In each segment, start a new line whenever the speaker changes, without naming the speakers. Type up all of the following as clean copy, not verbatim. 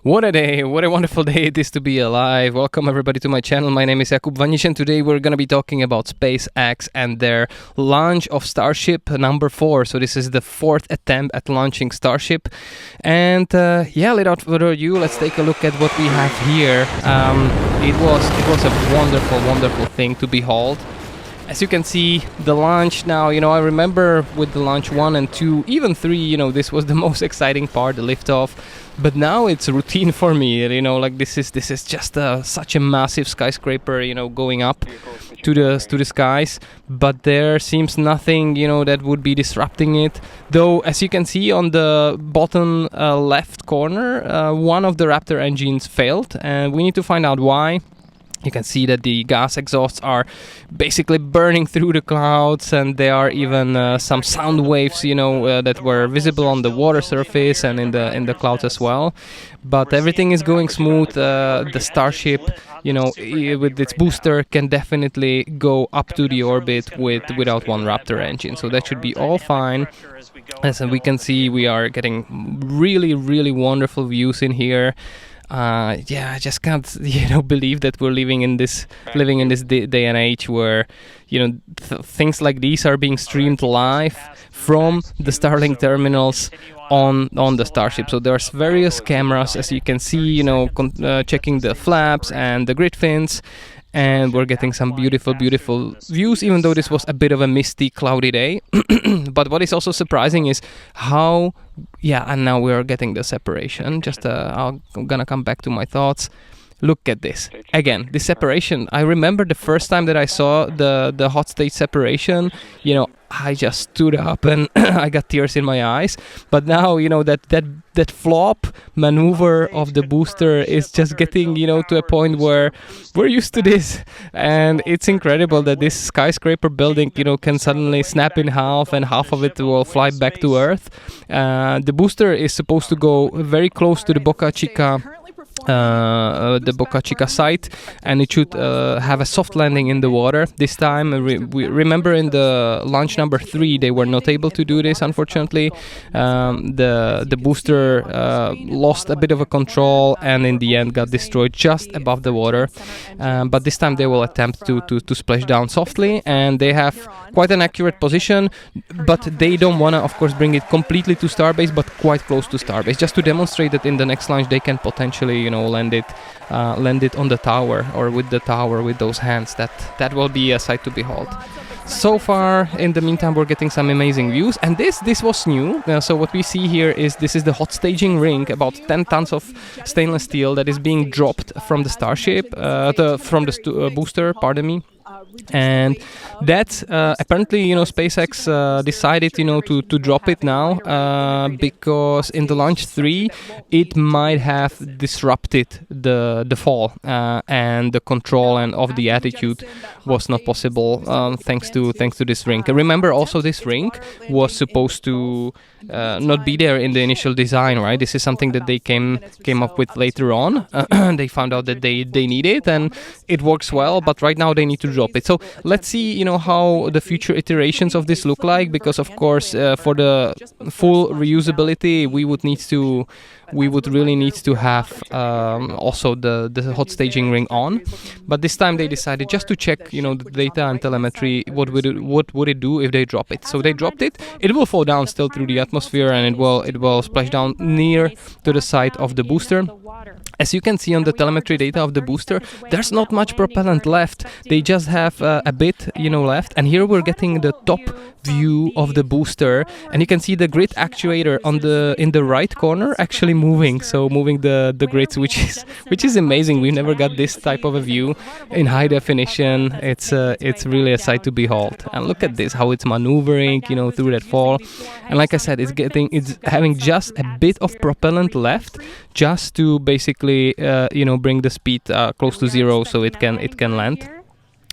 What a day, what a wonderful day it is to be alive. Welcome everybody to my channel. My name is Jakub Vaniš and today we're going to be talking about SpaceX and their launch of Starship number 4. So this is the 4th attempt at launching Starship. And without further ado, let's take a look at what we have here. It was a wonderful thing to behold. As you can see, the launch now, I remember with the launch 1 and 2, even 3, this was the most exciting part, the liftoff. But now it's routine for me, like this is just such a massive skyscraper, going up to the skies. But there seems nothing, that would be disrupting it. Though, as you can see on the bottom left corner, one of the Raptor engines failed, and we need to find out why. You can see that the gas exhausts are basically burning through the clouds, and there are even some sound waves, that were visible on the water surface and in the clouds as well. But everything is going smooth. The Starship, with its booster, can definitely go up to the orbit without one Raptor engine. So that should be all fine. As we can see, we are getting really wonderful views in here. I just can't believe that we're living in this day and age where things like these are being streamed live from the Starlink terminals on the Starship. So there's various cameras, as you can see, checking the flaps and the grid fins. And we're getting some beautiful views, even though this was a bit of a misty, cloudy day. But what is also surprising is how, and now we are getting the separation. I'm gonna come back to my thoughts. Look at this. Again, this separation. I remember the first time that I saw the hot stage separation, I just stood up and I got tears in my eyes. But now, that flop maneuver of the booster is just getting, to a point where we're used to this. And it's incredible that this skyscraper building, can suddenly snap in half and half of it will fly back to Earth. The booster is supposed to go very close to the Boca Chica site, and it should have a soft landing in the water this time. We remember in the launch number 3 they were not able to do this, unfortunately. The booster lost a bit of a control and in the end got destroyed just above the water. But this time they will attempt to splash down softly, and they have quite an accurate position, but they don't want to, of course, bring it completely to Starbase, but quite close to Starbase, just to demonstrate that in the next launch they can potentially land it on the tower, or with the tower with those hands. That will be a sight to behold. So far, in the meantime, we're getting some amazing views, and this was new. So what we see here is this is the hot staging ring, about 10 tons of stainless steel that is being dropped from the Starship, from the booster, pardon me. And that's apparently, SpaceX decided, to drop it now because in the launch 3 it might have disrupted the fall and the control and of the attitude was not possible thanks to this ring. Remember, also this ring was supposed to not be there in the initial design, right? This is something that they came up with later on. They found out that they need it and it works well, but right now they need to drop it. So let's see, how the future iterations of this look like, because of course for the full reusability we would really need to have also the hot staging ring on. But this time they decided just to check, the data and telemetry, what would it do if they drop it. So they dropped it. It will fall down still through the atmosphere, and it will splash down near to the site of the booster. As you can see on the telemetry data of the booster, there's not much propellant left. They just have a bit, left. And here we're getting the top view of the booster, and you can see the grid actuator in the right corner actually moving. So moving the grids, which is amazing. We never got this type of a view in high definition. It's really a sight to behold. And look at this, how it's maneuvering, through that fall. And like I said, it's having just a bit of propellant left, just to basically bring the speed close to 0 so it can land.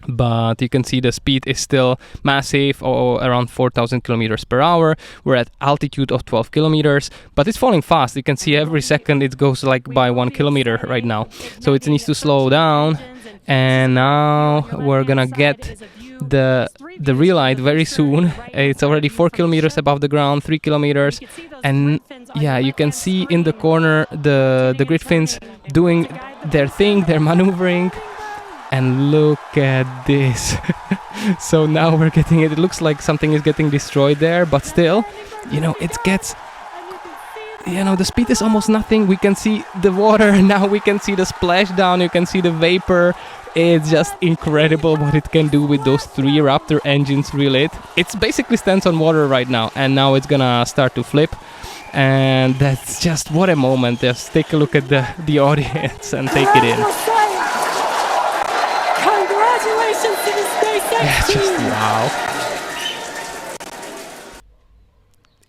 But you can see the speed is still massive, or around 4,000 kilometers per hour. We're at altitude of 12 kilometers, but it's falling fast. You can see every second it goes like by 1 kilometer right now. So it needs to slow down. And now we're gonna get the relight very soon. It's already 4 kilometers above the ground, 3 kilometers, and yeah, you can see in the corner the grid fins doing their thing, they're maneuvering. And look at this. So now we're getting it. It looks like something is getting destroyed there, but still, it gets, the speed is almost nothing. We can see the water. Now we can see the splashdown. You can see the vapor. It's just incredible what it can do with those 3 Raptor engines relit. It basically stands on water right now, and now it's gonna start to flip. And that's just, what a moment. Just take a look at the audience and take it in.
Congratulations to the SpaceX team!
Just wow.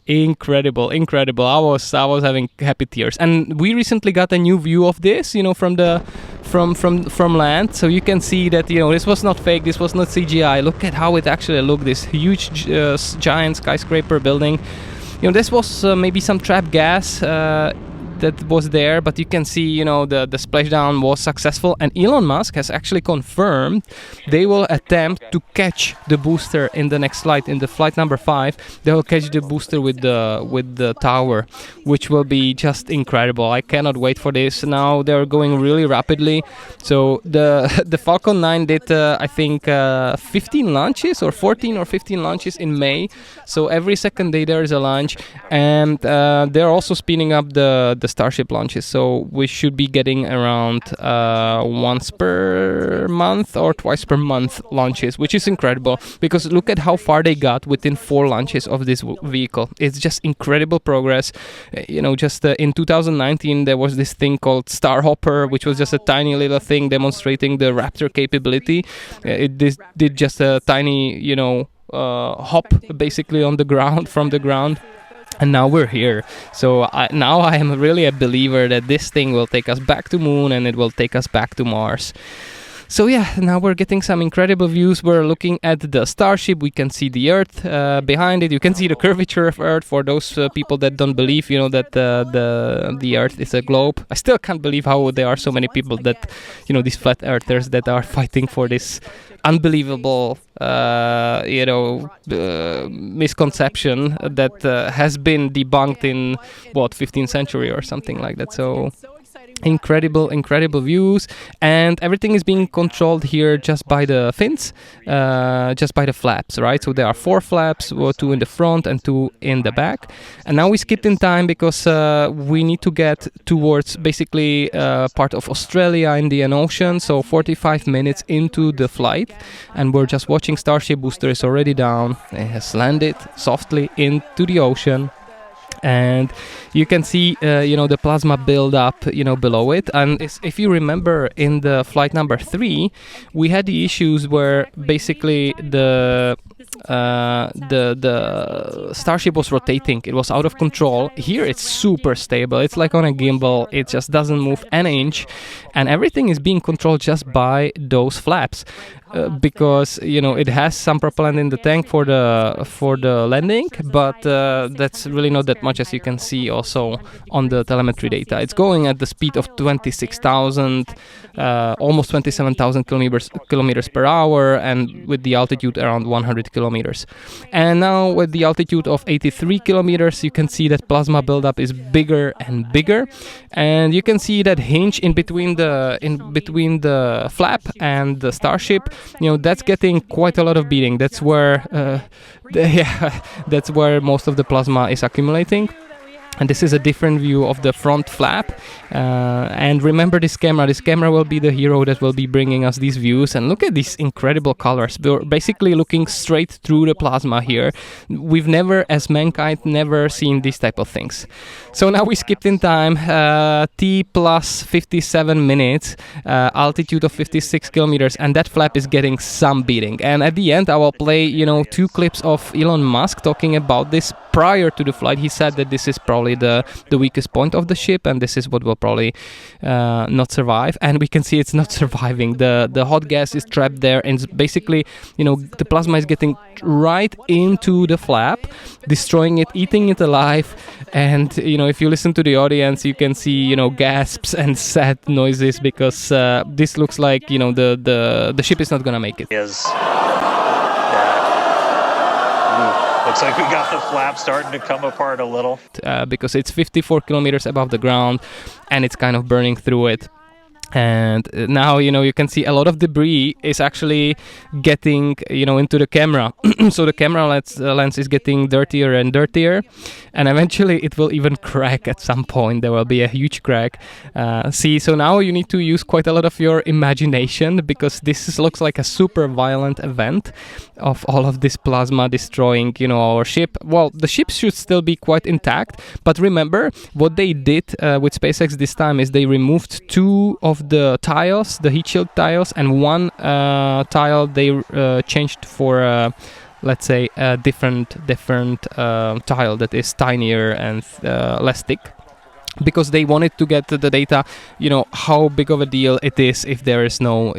Incredible. I was having happy tears. And we recently got a new view of this, from land. So you can see that, this was not fake, this was not CGI. Look at how it actually looked, this huge giant skyscraper building. This was maybe some trapped gas that was there, but you can see, the splashdown was successful, and Elon Musk has actually confirmed they will attempt to catch the booster in the next flight, in the flight number 5. They will catch the booster with the tower, which will be just incredible. I cannot wait for this. Now they're going really rapidly. So the Falcon 9 did I think 15 launches, or 14 or 15 launches in May. So every second day there is a launch, and they're also speeding up the Starship launches, so we should be getting around once per month or twice per month launches, which is incredible, because look at how far they got within 4 launches of this vehicle. It's just incredible progress. Just in 2019 there was this thing called Starhopper, which was just a tiny little thing demonstrating the Raptor capability. It did just a tiny hop basically on the ground, from the ground. And now we're here. So now I am really a believer that this thing will take us back to Moon, and it will take us back to Mars. So yeah, now we're getting some incredible views. We're looking at the Starship. We can see the Earth behind it. You can see the curvature of Earth for those people that don't believe, that the Earth is a globe. I still can't believe how there are so many people that, these flat earthers that are fighting for this unbelievable misconception that has been debunked in 15th century or something like that. So incredible views, and everything is being controlled here just by the fins, just by the flaps, right? So there are 4 flaps, 2 in the front and 2 in the back. And now we skipped in time because we need to get towards basically part of Australia, Indian Ocean, so 45 minutes into the flight, and we're just watching Starship Booster is already down. It has landed softly into the ocean. And you can see, the plasma build up, below it. And if you remember, in the flight number 3, we had the issues where basically the Starship was rotating. It was out of control. Here it's super stable. It's like on a gimbal. It just doesn't move an inch, and everything is being controlled just by those flaps. Because it has some propellant in the tank for the landing, but that's really not that much, as you can see also on the telemetry data. It's going at the speed of 26,000, almost 27,000 kilometers per hour, and with the altitude around 100 kilometers. And now with the altitude of 83 kilometers, you can see that plasma buildup is bigger and bigger, and you can see that hinge in between the flap and the Starship. That's getting quite a lot of beating. That's where that's where most of the plasma is accumulating. And this is a different view of the front flap. And remember this camera. This camera will be the hero that will be bringing us these views. And look at these incredible colors. We're basically looking straight through the plasma here. We've never, as mankind, never seen these type of things. So now we skipped in time. T plus 57 minutes. Altitude of 56 kilometers. And that flap is getting some beating. And at the end, I will play, 2 clips of Elon Musk talking about this prior to the flight. He said that this is probably the weakest point of the ship, and this is what will probably not survive. And we can see it's not surviving. The hot gas is trapped there, and it's basically, the plasma is getting right into the flap, destroying it, eating it alive. And if you listen to the audience, you can see gasps and sad noises, because this looks like the ship is not gonna make it.
Is Looks like we got the flap starting to come apart a little.
Because it's 54 kilometers above the ground and it's kind of burning through it. And now, you can see a lot of debris is actually getting, into the camera. So the camera lens is getting dirtier and dirtier. And eventually it will even crack at some point. There will be a huge crack. So now you need to use quite a lot of your imagination, because this looks like a super violent event of all of this plasma destroying, our ship. Well, the ship should still be quite intact. But remember, what they did with SpaceX this time is they removed 2 of the tiles, the heat shield tiles, and 1 tile they changed for let's say a different tile that is tinier and less thick, because they wanted to get the data, how big of a deal it is if there is no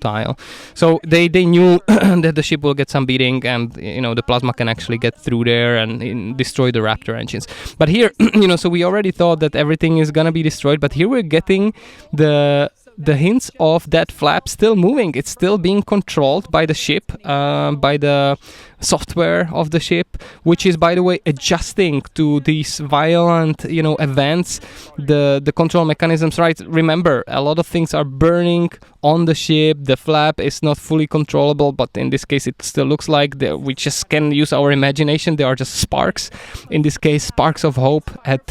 tile. So they knew that the ship will get some beating, and the plasma can actually get through there and destroy the Raptor engines. But here, so we already thought that everything is gonna be destroyed, but here we're getting the hints of that flap still moving. It's still being controlled by the ship, by the software of the ship, which is, by the way, adjusting to these violent, events, the control mechanisms, right? Remember, a lot of things are burning on the ship. The flap is not fully controllable, but in this case, it still looks like we just can use our imagination. They are just sparks. In this case, sparks of hope at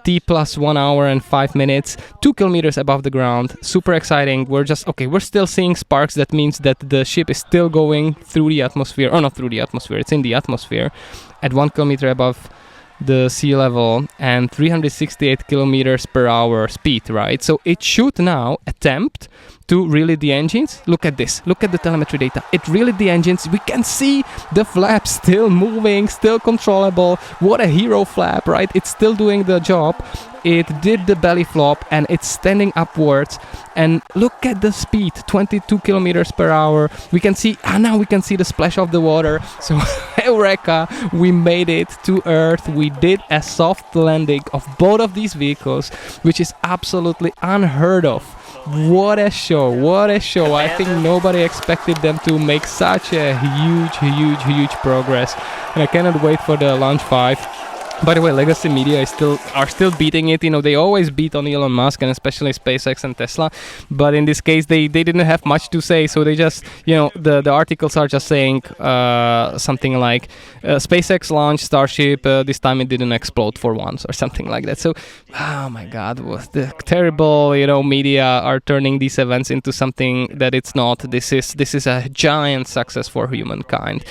T plus 1 hour and 5 minutes, 2 kilometers above the ground. Super exciting. We're still seeing sparks. That means that the ship is still going through the atmosphere, or not through the atmosphere, it's in the atmosphere at 1 kilometer above the sea level and 368 kilometers per hour speed, right? So it should now attempt to reel the engines. Look at this, look at the telemetry data. It reeled the engines. We can see the flap still moving, still controllable. What a hero flap, right? It's still doing the job. It did the belly flop and it's standing upwards. And look at the speed, 22 kilometers per hour. We can see, now we can see the splash of the water. So, Eureka, we made it to Earth. We did a soft landing of both of these vehicles, which is absolutely unheard of. What a show, what a show. I think nobody expected them to make such a huge progress. And I cannot wait for the Launch 5. By the way, legacy media are still beating it. They always beat on Elon Musk, and especially SpaceX and Tesla. But in this case, they didn't have much to say. So they just, the articles are just saying something like SpaceX launched Starship. This time it didn't explode for once, or something like that. So, oh my God, the terrible, media are turning these events into something that it's not. This is a giant success for humankind.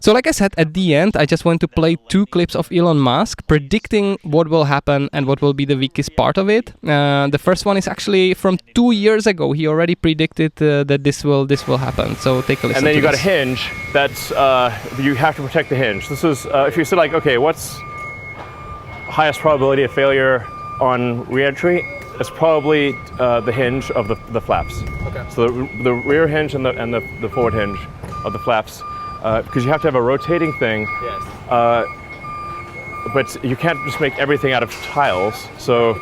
So like I said, at the end, I just want to play 2 clips of Elon Musk predicting what will happen and what will be the weakest part of it. The first one is actually from 2 years ago. He already predicted that this will happen. So take a listen.
And then you got a hinge. That's you have to protect the hinge. This is if you said like, okay, what's highest probability of failure on re-entry? It's probably the hinge of the flaps. Okay. So the rear hinge and the forward hinge of the flaps. Because you have to have a rotating thing, yes. But you can't just make everything out of tiles, so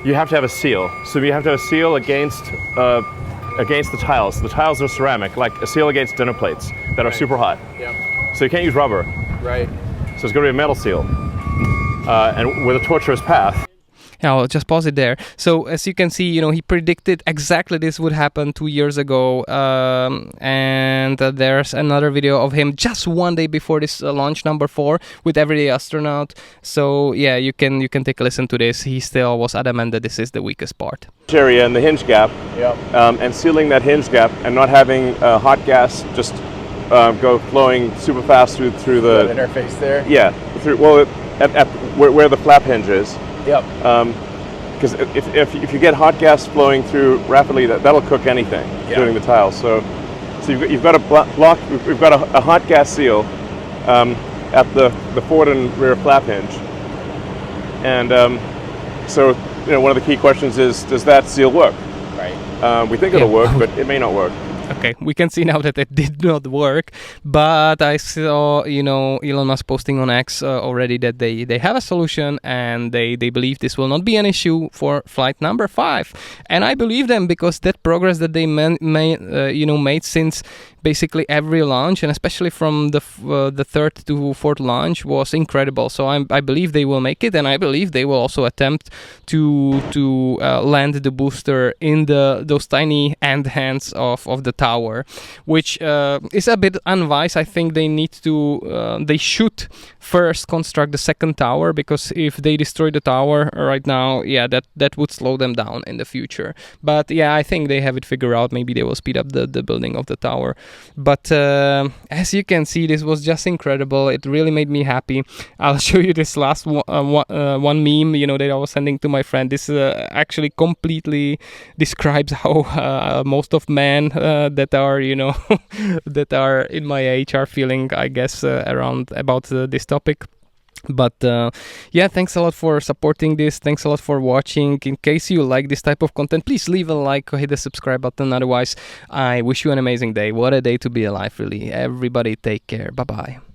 you have to have a seal. So you have to have a seal against the tiles. The tiles are ceramic, like a seal against dinner plates that are super hot. Yeah. So you can't use rubber. Right. So it's going to be a metal seal, and with a tortuous path.
I'll just pause it there. So as you can see, he predicted exactly this would happen 2 years ago. And there's another video of him just one day before this launch number 4 with Everyday Astronaut. So yeah, you can take a listen to this. He still was adamant that this is the weakest part.
Area and the hinge gap, yep. And sealing that hinge gap and not having hot gas just go flowing super fast through the
interface there.
Yeah, at where the flap hinge is. Yep. Because if you get hot gas flowing through rapidly, that'll cook anything, including the tiles. So you've got a block. We've got a hot gas seal at the forward and rear flap hinge, and so one of the key questions is, does that seal work? Right. We think it'll work, but it may not work.
Okay, we can see now that it did not work, but I saw, Elon Musk posting on X already that they have a solution, and they believe this will not be an issue for flight number 5. And I believe them, because that progress that they made since basically every launch, and especially from the third to fourth launch, was incredible. So I believe they will make it, and I believe they will also attempt to land the booster in those tiny end hands of the tower, which is a bit unwise. I think they should first construct the second tower, because if they destroy the tower right now, that would slow them down in the future. But I think they have it figured out. Maybe they will speed up the building of the tower. But as you can see, this was just incredible. It really made me happy. I'll show you this last one meme, that I was sending to my friend. This actually completely describes how most of men that are, that are in my age are feeling, I guess, about this topic. But thanks a lot for supporting this. Thanks a lot for watching. In case you like this type of content, please leave a like or hit the subscribe button. Otherwise, I wish you an amazing day. What a day to be alive, really. Everybody take care. Bye bye.